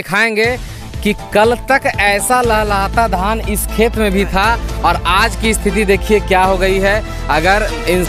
दिखाएंगे कि कल तक ऐसा लहलहाता धान इस खेत में भी था और आज की स्थिति देखिए क्या हो गई है। अगर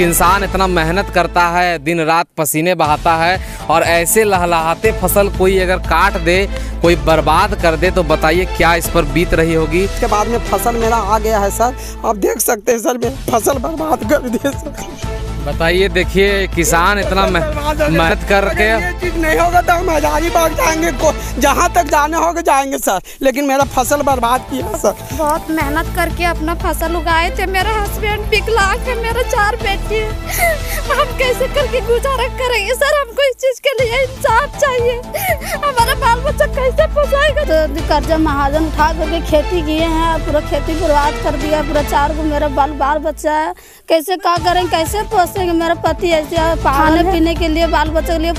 इंसान इतना मेहनत करता है, दिन रात पसीने बहाता है और ऐसे लहलहाते फसल कोई अगर काट दे, कोई बर्बाद कर दे, तो बताइए क्या इस पर बीत रही होगी। इसके बाद में फसल मेरा आ गया है सर, आप देख सकते हैं सर, मेरी फसल बर्बाद कर दिए सर। बताइए, देखिए किसान इतना मेहनत करके ये चीज नहीं होगा तो हम हजारीबाग जाएंगे, जहाँ तक जाने होगा जाएंगे सर, लेकिन मेरा फसल बर्बाद किया सर। बहुत मेहनत करके अपना फसल उगाए थे। मेरा हस्बैंड विकलांग है, मेरा 4 बेटी है। हम कैसे करके गुजारा करेंगे सर? हमको इस चीज के लिए इंसाफ चाहिए। हमारा बाल बच्चा कैसे पोसाएगा? तो कर्जा महाजन उठा करके खेती किए हैं, पूरा खेती बर्बाद कर दिया। पूरा 4 को मेरा बाल बच्चा है, कैसे क्या करें, कैसे पोसेंगे? मेरा पति ऐसे खाने पीने के लिए, बाल बच्चे के लिए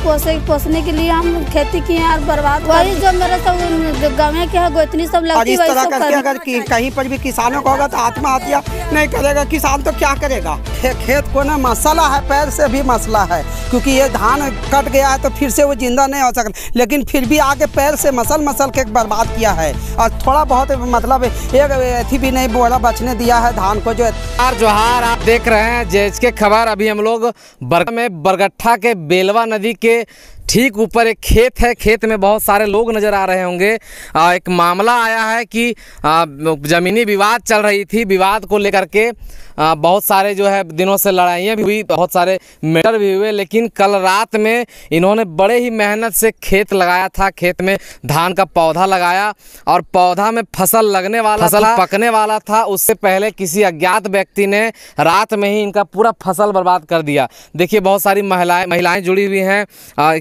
पोसने के लिए हम खेती किए हैं और बर्बाद। वही जो मेरा सब गाँव के है गोतनी सब लगती है। अगर कहीं पर भी किसानों को होगा तो आत्महत्या नहीं करेगा किसान तो क्या करेगा? खेत को ना मसला है, पैर से भी मसला है, क्योंकि ये धान कट गया है तो फिर से वो जिंदा नहीं हो सकता, लेकिन फिर भी आके पैर से मसल के बर्बाद किया है। और थोड़ा बहुत मतलब एक एथी भी नहीं बोला बचने दिया है धान को। जोहार, आप देख रहे हैं जेएच के खबर। अभी हम लोग बरगट्ठा के बेलवा नदी के ठीक ऊपर एक खेत है। खेत में बहुत सारे लोग नज़र आ रहे होंगे। एक मामला आया है कि ज़मीनी विवाद चल रही थी। विवाद को लेकर के बहुत सारे जो है दिनों से लड़ाइयाँ भी हुई, बहुत सारे मैटर भी हुए, लेकिन कल रात में इन्होंने बड़े ही मेहनत से खेत लगाया था। खेत में धान का पौधा लगाया और पौधा में फसल लगने वाला, फसल पकने वाला था। उससे पहले किसी अज्ञात व्यक्ति ने रात में ही इनका पूरा फसल बर्बाद कर दिया। देखिए, बहुत सारी महिलाएं जुड़ी हुई हैं।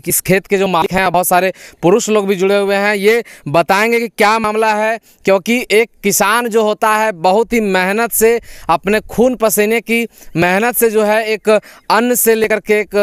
इस खेत के जो मालिक हैं, बहुत सारे पुरुष लोग भी जुड़े हुए हैं। ये बताएंगे कि क्या मामला है, क्योंकि एक किसान जो होता है बहुत ही मेहनत से, अपने खून पसीने की मेहनत से जो है एक अन्न से लेकर के एक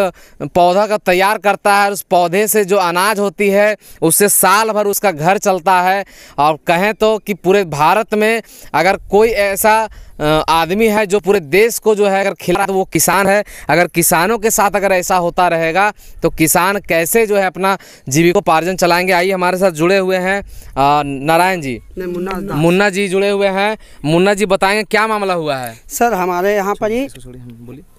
पौधा का तैयार करता है। उस पौधे से जो अनाज होती है उससे साल भर उसका घर चलता है। और कहें तो कि पूरे भारत में अगर कोई ऐसा आदमी है जो पूरे देश को जो है अगर खिला तो वो किसान है। अगर किसानों के साथ अगर ऐसा होता रहेगा तो किसान कैसे जो है अपना जीविकोपार्जन चलाएंगे। आइए, हमारे साथ जुड़े हुए हैं नारायण जी, मुन्ना जी जुड़े हुए हैं। मुन्ना जी बताएंगे क्या मामला हुआ है। सर, हमारे यहाँ पर ही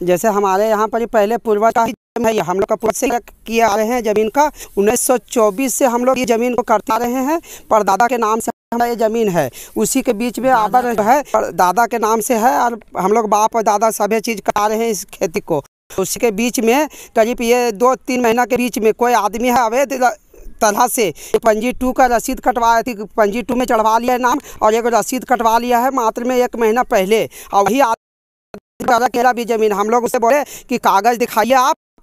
जैसे हमारे यहाँ पर ही पहले पूर्वज है, हम लोग का पूर्वज से किए आ रहे हैं जमीन का। 1924 से हम लोग ये जमीन को करते आ रहे हैं। पर दादा के नाम से हमारा ये ज़मीन है, उसी के बीच में आबर है, दादा के नाम से है और हम लोग बाप और दादा सभी चीज़ करा रहे हैं इस खेती को। उसी के बीच में करीब ये 2-3 महीना के बीच में कोई आदमी है अवैध तरह से पंजी 2 का रसीद कटवाया थी, पंजी 2 में चढ़वा लिया है नाम और एक रसीद कटवा लिया है मात्र में 1 महीना पहले। और वही मेरा भी ज़मीन, हम लोग उसे बोले कि कागज़ दिखाइए,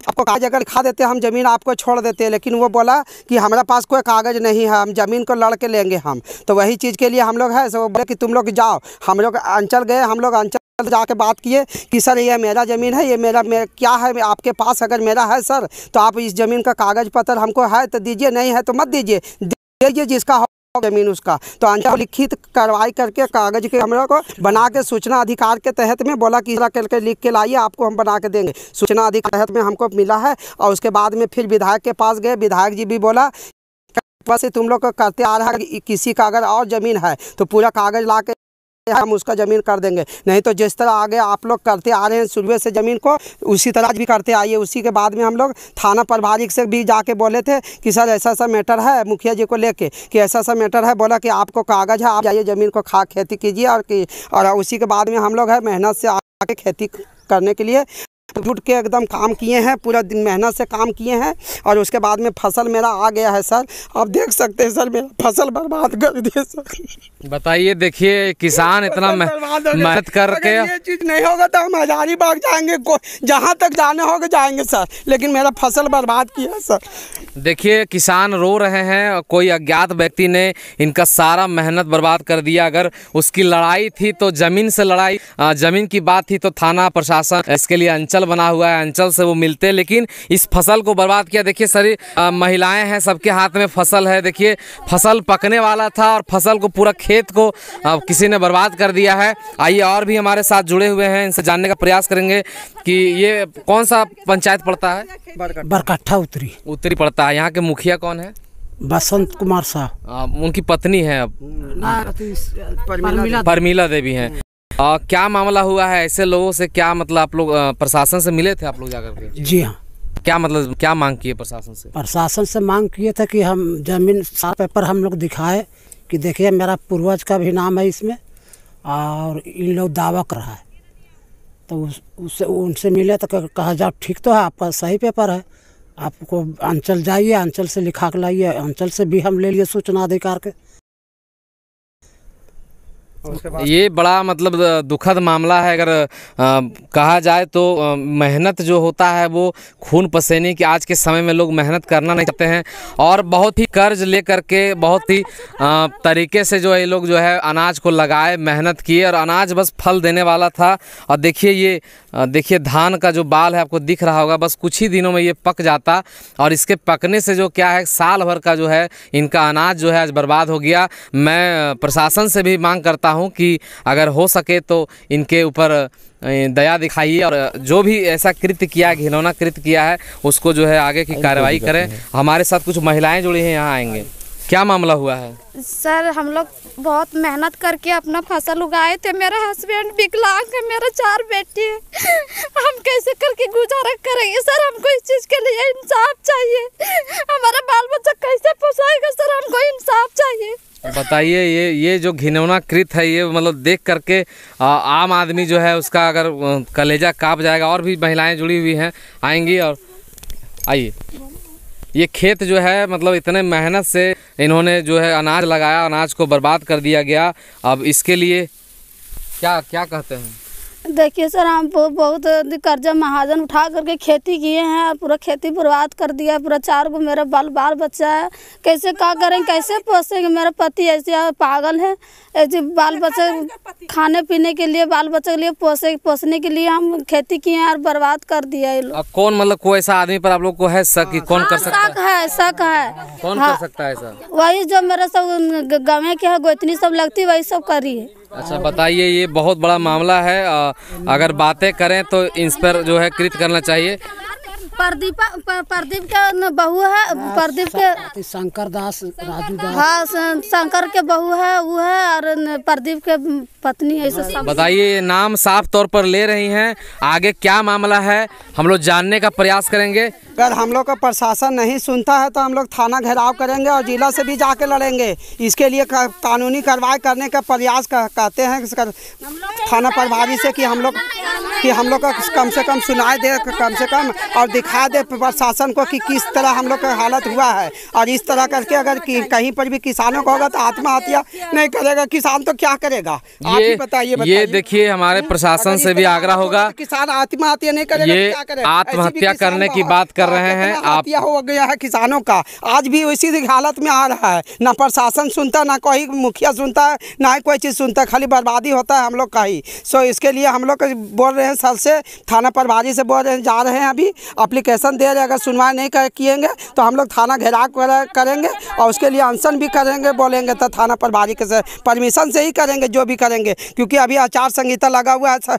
आपको कागज अगर दिखा देते हम ज़मीन आपको छोड़ देते हैं, लेकिन वो बोला कि हमारे पास कोई कागज़ नहीं है, हम ज़मीन को लड़ के लेंगे हम। तो वही चीज़ के लिए हम लोग है सो बोले कि तुम लोग जाओ। हम लोग अंचल गए, हम लोग अंचल जाके बात किए कि सर ये मेरा ज़मीन है, ये मेरा क्या है आपके पास, अगर मेरा है सर तो आप इस ज़मीन का कागज़ पत्र हमको है तो दीजिए, नहीं है तो मत दीजिए, दीजिए जिसका जमीन उसका। तो अंचल लिखित कार्रवाई करके कागज के हम लोग को बना के सूचना अधिकार के तहत में बोला कि करके लिख के लाइए, आपको हम बना के देंगे। सूचना अधिकार के तहत में हमको मिला है। और उसके बाद में फिर विधायक के पास गए, विधायक जी भी बोला से तुम लोग को करते आ रहा है, किसी का अगर और ज़मीन है तो पूरा कागज़ ला के हम उसका ज़मीन कर देंगे, नहीं तो जिस तरह आगे आप लोग करते आ रहे हैं शुरू से ज़मीन को उसी तरह भी करते आइए। उसी के बाद में हम लोग थाना प्रभारी से भी जाके बोले थे कि सर ऐसा सा मैटर है, मुखिया जी को लेके कि ऐसा सा मैटर है। बोला कि आपको कागज़ है, आप जाइए ज़मीन को खेती कीजिए। और उसी के बाद में हम लोग है मेहनत से आके खेती करने के लिए जुट के एकदम काम किए हैं, पूरा दिन मेहनत से काम किए हैं। और उसके बाद में फसल मेरा आ गया है सर, आप देख सकते हैं सर, मेरा फसल बर्बाद कर दिए सर। बताइए, देखिए किसान इतना मेहनत करके ये चीज़ नहीं होगा तो हम हजारीबाग जाएंगे, जहाँ तक जाने होगा जाएंगे सर, लेकिन मेरा फसल बर्बाद किया सर। देखिए, किसान रो रहे हैं। कोई अज्ञात व्यक्ति ने इनका सारा मेहनत बर्बाद कर दिया। अगर उसकी लड़ाई थी तो ज़मीन से लड़ाई, ज़मीन की बात थी तो थाना प्रशासन इसके लिए अंचल बना हुआ है, अंचल से वो मिलते हैं, लेकिन इस फसल को बर्बाद किया। देखिए सारी महिलाएं हैं, सबके हाथ में फसल है। देखिए, फसल पकने वाला था और फसल को पूरा खेत को किसी ने बर्बाद कर दिया है। आइए, और भी हमारे साथ जुड़े हुए हैं, इनसे जानने का प्रयास करेंगे कि ये कौन सा पंचायत पड़ता है। बरगट्ठा उत्तरी पड़ता है। यहाँ के मुखिया कौन है? बसंत कुमार साहब। उनकी पत्नी है अब परमीला देवी हैं। क्या मामला हुआ है ऐसे लोगों से? क्या मतलब आप लोग प्रशासन से मिले थे आप लोग जाकर के? जी हाँ। क्या मतलब क्या मांग किए प्रशासन से? प्रशासन से मांग किए थे कि हम जमीन साफ पेपर हम लोग दिखाए कि देखिए मेरा पूर्वज का भी नाम है इसमें और इन लोग दावा कर रहा है। तो उससे उनसे मिले तो कहा जाओ ठीक तो है, आपका सही पेपर है, आपको अंचल जाइए, अंचल से लिखा के लाइए। अंचल से भी हम ले लिए सूचना अधिकार के। ये बड़ा मतलब दुखद मामला है। अगर कहा जाए तो मेहनत जो होता है वो खून पसीने की, आज के समय में लोग मेहनत करना नहीं चाहते हैं और बहुत ही कर्ज ले करके बहुत ही तरीके से जो है लोग जो है अनाज को लगाए, मेहनत किए और अनाज बस फल देने वाला था। और देखिए ये देखिए धान का जो बाल है आपको दिख रहा होगा, बस कुछ ही दिनों में ये पक जाता और इसके पकने से जो क्या है साल भर का जो है इनका अनाज जो है आज बर्बाद हो गया। मैं प्रशासन से भी मांग करता हूं कि अगर हो सके तो इनके ऊपर दया दिखाइए और जो भी ऐसा कृत्य किया, घिनौना कृत्य किया है, उसको जो है आगे की कार्रवाई करें। हमारे साथ कुछ महिलाएं जुड़ी हैं, यहाँ आएंगे। क्या मामला हुआ है? सर हम लोग बहुत मेहनत करके अपना फसल उगाए थे। मेरा हस्बैंड विकलांग है, मेरा 4 बेटी है। हम कैसे करके गुजारा करेंगे सर? हमको इस चीज़ के लिए इंसाफ चाहिए। हमारा बाल बच्चा कैसे पोसाएगा सर? हमको इंसाफ चाहिए। बताइए ये जो घिनौना कृत्य है ये मतलब देख करके आम आदमी जो है उसका अगर कलेजा काँप जाएगा। और भी महिलाएं जुड़ी हुई हैं, आएंगी। और आइए, ये खेत जो है मतलब इतने मेहनत से इन्होंने जो है अनाज लगाया, अनाज को बर्बाद कर दिया गया। अब इसके लिए क्या क्या कहते हैं? देखिए सर, हम बहुत कर्जा महाजन उठा करके खेती किए हैं और पूरा खेती बर्बाद कर दिया। पूरा 4 गो मेरा बाल बच्चा है, कैसे क्या करेंगे, कैसे पोसेंगे? मेरा पति ऐसे पागल है, ऐसे बाल बच्चे खाने पीने के लिए, बाल बच्चे के लिए पोसने के लिए हम खेती किए हैं और बर्बाद कर दिया ये लोग। कौन मतलब कोई ऐसा आदमी पर आप लोग को है शक कि कौन कर सकता है? शक है। कौन कर सकता है ऐसा? वही जो मेरा सब गाँव के है, गोतनी सब लगती वही सब करी है। अच्छा बताइए, ये बहुत बड़ा मामला है। अगर बातें करें तो इस पर जो है कृत्य करना चाहिए। प्रदीप का बहू है, प्रदीप के शंकर दास, राजू दास। हाँ, शंकर के बहू है वो है और प्रदीप के पत्नी ऐसा सब। बताइए, नाम साफ तौर पर ले रही हैं, आगे क्या मामला है हम लोग जानने का प्रयास करेंगे। अगर हम लोग का प्रशासन नहीं सुनता है तो हम लोग थाना घेराव करेंगे और जिला से भी जाके लड़ेंगे। इसके लिए कानूनी कार्रवाई करने का प्रयास कहते हैं थाना प्रभारी से कि हम लोग का कम से कम सुनाई दे, कम से कम और दिखा दे प्रशासन को कि किस तरह हम लोग का हालत हुआ है। और इस तरह करके अगर कहीं पर भी किसानों को होगा तो आत्महत्या नहीं करेगा किसान तो क्या करेगा? आप ही बताइए। ये देखिए, हमारे प्रशासन से भी आग्रह होगा, किसान आत्महत्या नहीं करेगा ये क्या करेगा? आत्महत्या करने की बात कर रहे हैं आप। हो गया है किसानों का, आज भी उसी हालत में आ रहा है। ना प्रशासन सुनता, ना कोई मुखिया सुनता है, ना ही कोई चीज़ सुनता है, खाली बर्बादी होता है हम लोग का ही। सो इसके लिए हम लोग बोल रहे हैं सर से, थाना प्रभारी से बोल रहे हैं, जा रहे हैं अभी एप्लीकेशन दे रहे हैं। अगर सुनवाई नहीं किएंगे तो हम लोग थाना घेराव करेंगे और उसके लिए अनशन भी करेंगे। बोलेंगे तो थाना प्रभारी के परमिशन से ही करेंगे जो भी करेंगे, क्योंकि अभी आचार संहिता लगा हुआ है।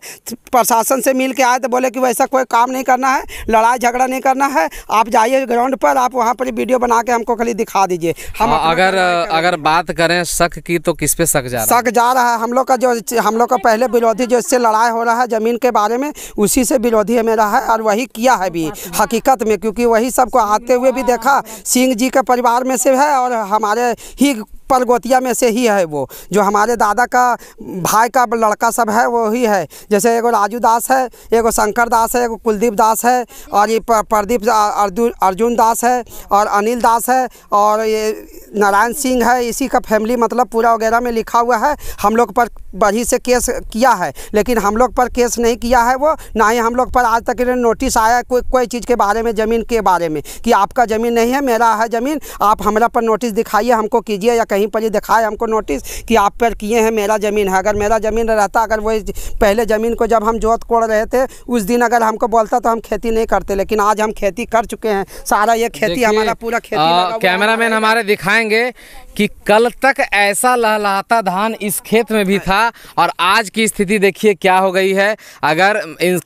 प्रशासन से मिल के आए तो बोले कि वैसा कोई काम नहीं करना है, लड़ाई झगड़ा नहीं करना है। आप जाइए ग्राउंड पर, आप वहाँ पर वीडियो बना के हमको खाली दिखा दीजिए। हम अगर बात करें शक की तो किस पे शक जा रहा है? हम लोग का पहले विरोधी जो इससे लड़ाई हो रहा है ज़मीन के बारे में, उसी से विरोधी है मेरा है और वही किया है भी हकीकत में, क्योंकि वही सबको आते हुए भी देखा। सिंह जी के परिवार में से है और हमारे ही परगोतिया में से ही है। वो जो हमारे दादा का भाई का लड़का सब है वो ही है। जैसे एगो राजू दास है, एगो शंकर दास है, एगो कुलदीप दास है और ये प्रदीप अर्जुन दास है और अनिल दास है और ये नारायण सिंह है। इसी का फैमिली मतलब पूरा वगैरह में लिखा हुआ है। हम लोग पर बढ़ी से केस किया है, लेकिन हम लोग पर केस नहीं किया है वो, ना ही हम लोग पर आज तक नोटिस आया कोई चीज़ के बारे में, ज़मीन के बारे में कि आपका ज़मीन नहीं है, मेरा है ज़मीन, आप हमारा पर नोटिस दिखाइए, हमको कीजिए, या कहीं पर ही दिखाए हमको नोटिस कि आप पर किए हैं, मेरा ज़मीन है। अगर मेरा ज़मीन रहता, अगर वो पहले ज़मीन को जब हम जोत कोड़ रहे थे उस दिन अगर हमको बोलता तो हम खेती नहीं करते, लेकिन आज हम खेती कर चुके हैं। सारा ये खेती हमारा पूरा खेती। कैमरामैन हमारे दिखाएंगे कि कल तक ऐसा लहलहाता धान इस खेत में भी था था और आज की स्थिति देखिए क्या हो गई है। अगर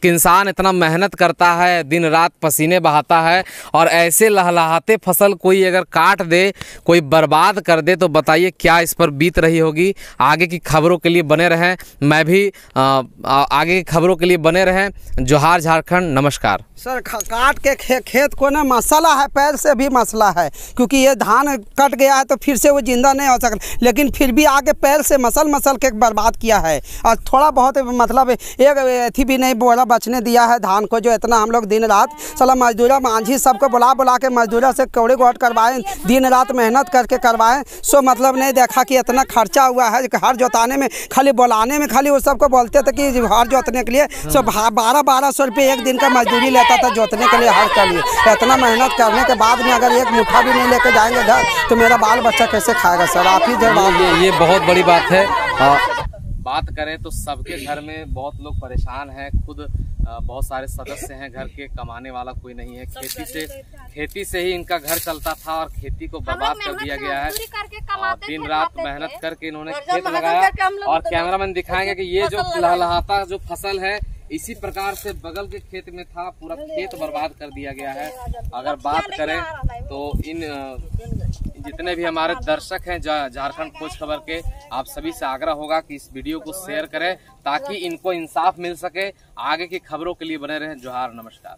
इंसान इतना मेहनत करता है, दिन रात पसीने बहाता है और ऐसे लहलहाते फसल कोई अगर काट दे, कोई बर्बाद कर दे, तो बताइए क्या इस पर बीत रही होगी। आगे की खबरों के लिए बने रहें, मैं भी आगे की खबरों के लिए बने रहें। जोहार झारखंड, नमस्कार। सर काट के खेत को ना मसला है, पैर से भी मसला है, क्योंकि ये धान कट गया है तो फिर से वो जिंदा नहीं हो सकता, लेकिन फिर भी आगे पैर से मसल के बर्बाद किया है। और थोड़ा बहुत मतलब एक एथी भी नहीं बोला बचने दिया है धान को, जो इतना हम लोग दिन रात साला मजदूरा मांझी सबको बुला के मजदूरा से कौड़ी गोट करवाएं, दिन रात मेहनत करके करवाएं। सो मतलब नहीं देखा कि इतना खर्चा हुआ है हर जोताने में, खाली बुलाने में खाली वो सबको बोलते थे कि हर जोतने के लिए सो 1200 रुपये एक दिन का मजदूरी लेता था जोतने के लिए हर के लिए। इतना मेहनत करने के बाद में अगर एक मुट्ठा भी नहीं लेके जाएंगे घर तो मेरा बाल बच्चा कैसे खाएगा सर? आप ही जवाब। ये बहुत बड़ी बात है। बात करें तो सबके घर में बहुत लोग परेशान हैं, खुद बहुत सारे सदस्य हैं घर के, कमाने वाला कोई नहीं है। खेती से ही इनका घर चलता था और खेती को बर्बाद कर दिया गया है। दिन रात मेहनत करके इन्होंने खेत लगाया और कैमरामैन दिखाएंगे कि ये जो लहलहाता जो फसल है इसी प्रकार से बगल के खेत में था, पूरा खेत बर्बाद कर दिया गया है। अगर बात करें तो इन जितने भी हमारे दर्शक हैं झारखंड खोज खबर के, आप सभी से आग्रह होगा कि इस वीडियो को शेयर करें ताकि इनको इंसाफ मिल सके। आगे की खबरों के लिए बने रहें। जोहार, नमस्कार।